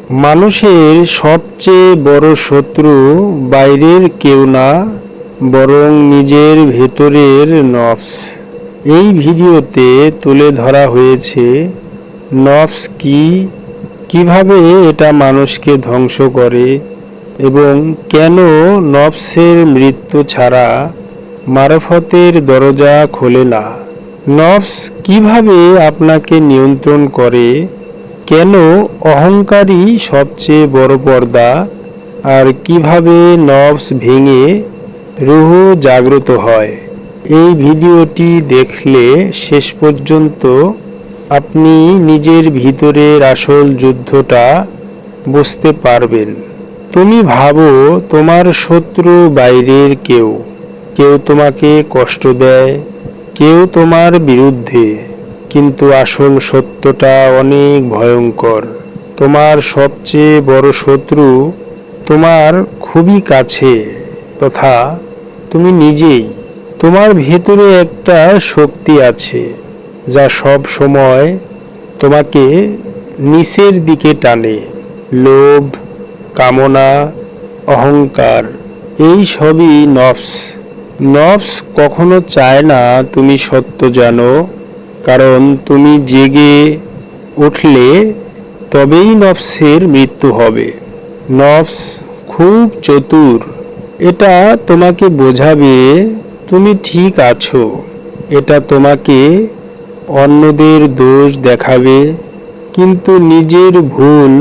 মানুষের সবচেয়ে বড় শত্রু বাইরের কেউ না, বরং নিজের ভেতরের নফস। এই ভিডিওতে তুলে ধরা হয়েছে নফস কি, কিভাবে এটা মানুষকে ধ্বংস করে এবং কেন নফসের মৃত্যু ছাড়া মারফতের দরজা খোলে না। নফস কিভাবে আপনাকে নিয়ন্ত্রণ করে, কেন অহংকারই সবচেয়ে বড় পর্দা, আর কিভাবে নফস ভেঙে রূহ জাগ্রত হয়। এই ভিডিওটি দেখলে শেষ পর্যন্ত আপনি নিজের ভিতরের আসল যুদ্ধটা বুঝতে পারবেন। তুমি ভাবো তোমার শত্রু বাইরের কেউ, কেউ তোমাকে কষ্ট দেয়, কেউ তোমার বিরুদ্ধে, কিন্তু আসল সত্যটা অনেক ভয়ঙ্কর। তোমার সবচেয়ে বড় শত্রু তোমার খুবই কাছে, তথা তুমি নিজেই। তোমার ভেতরে একটা শক্তি আছে যা সব সময় তোমাকে নিচের দিকে টানে। লোভ, কামনা, অহংকার, এই সবই নফস। নফস কখনো চায় না তুমি সত্য জানো, কারণ তুমি জেগে উঠলে তবেই নফসের মৃত্যু হবে। নফস খুব চতুর। এটা তোমাকে বোঝাবে তুমি ঠিক আছো, এটা তোমাকে অন্যদের দোষ দেখাবে, কিন্তু নিজের ভুল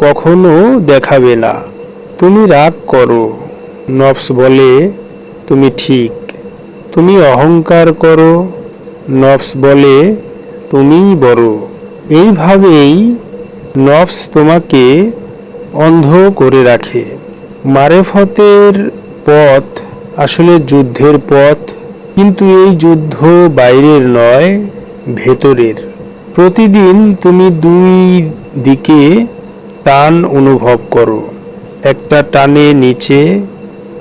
কখনো দেখাবে না। তুমি রাগ করো, নফস বলে তুমি ঠিক। তুমি অহংকার করো, নফস বলে তুমিই বড়। এইভাবেই নফস তোমাকে অন্ধ করে রাখে। মারেফতের পথ আসলে যুদ্ধের পথ, কিন্তু এই যুদ্ধ বাইরের নয়, ভেতরের। প্রতিদিন তুমি দুই দিকে টান অনুভব করো, একটা টানে নিচে,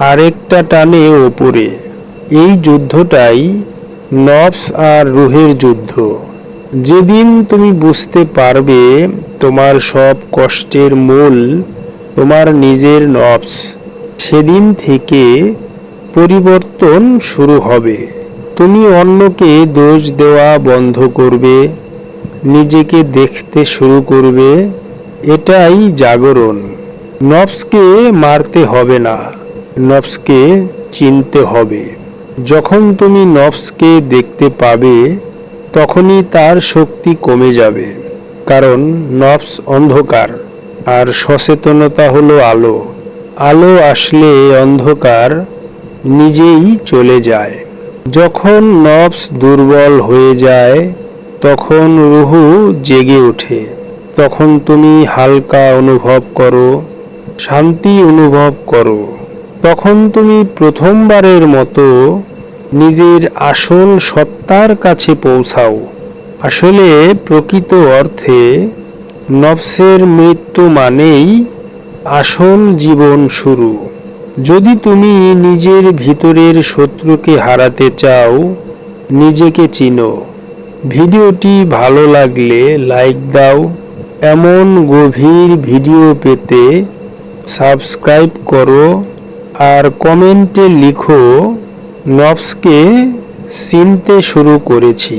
আরেকটা টানে ওপরে। এই যুদ্ধটাই নফস আর রূহের যুদ্ধ। যেদিন তুমি বুঝতে পারবে তোমার সব কষ্টের মূল তোমার নিজের নফস, সেদিন থেকে পরিবর্তন শুরু হবে। তুমি অন্যকে দোষ দেওয়া বন্ধ করবে, নিজেকে দেখতে শুরু করবে। এটাই জাগরণ। নফসকে মারতে হবে না, নফসকে চিনতে হবে। যখন তুমি নফসকে দেখতে পাবে, তখনই তার শক্তি কমে যাবে, কারণ নফস অন্ধকার আর সচেতনতা হলো আলো। আলো আসলে অন্ধকার নিজেই চলে যায়। যখন নফস দুর্বল হয়ে যায়, তখন রূহ জেগে ওঠে। তখন তুমি হালকা অনুভব করো, শান্তি অনুভব করো। তখন তুমি প্রথমবারের মতো নিজের আসল সত্তার কাছে পৌঁছাও। আসলে প্রকৃত অর্থে নফসের মৃত্যু মানেই আসল জীবন শুরু। যদি তুমি নিজের ভিতরের শত্রুকে হারাতে চাও, নিজেকে চিনো। ভিডিওটি ভালো লাগলে লাইক দাও। এমন গভীর ভিডিও পেতে সাবস্ক্রাইব করো আর কমেন্টে লিখো, নফসকে চিনতে শুরু করেছি।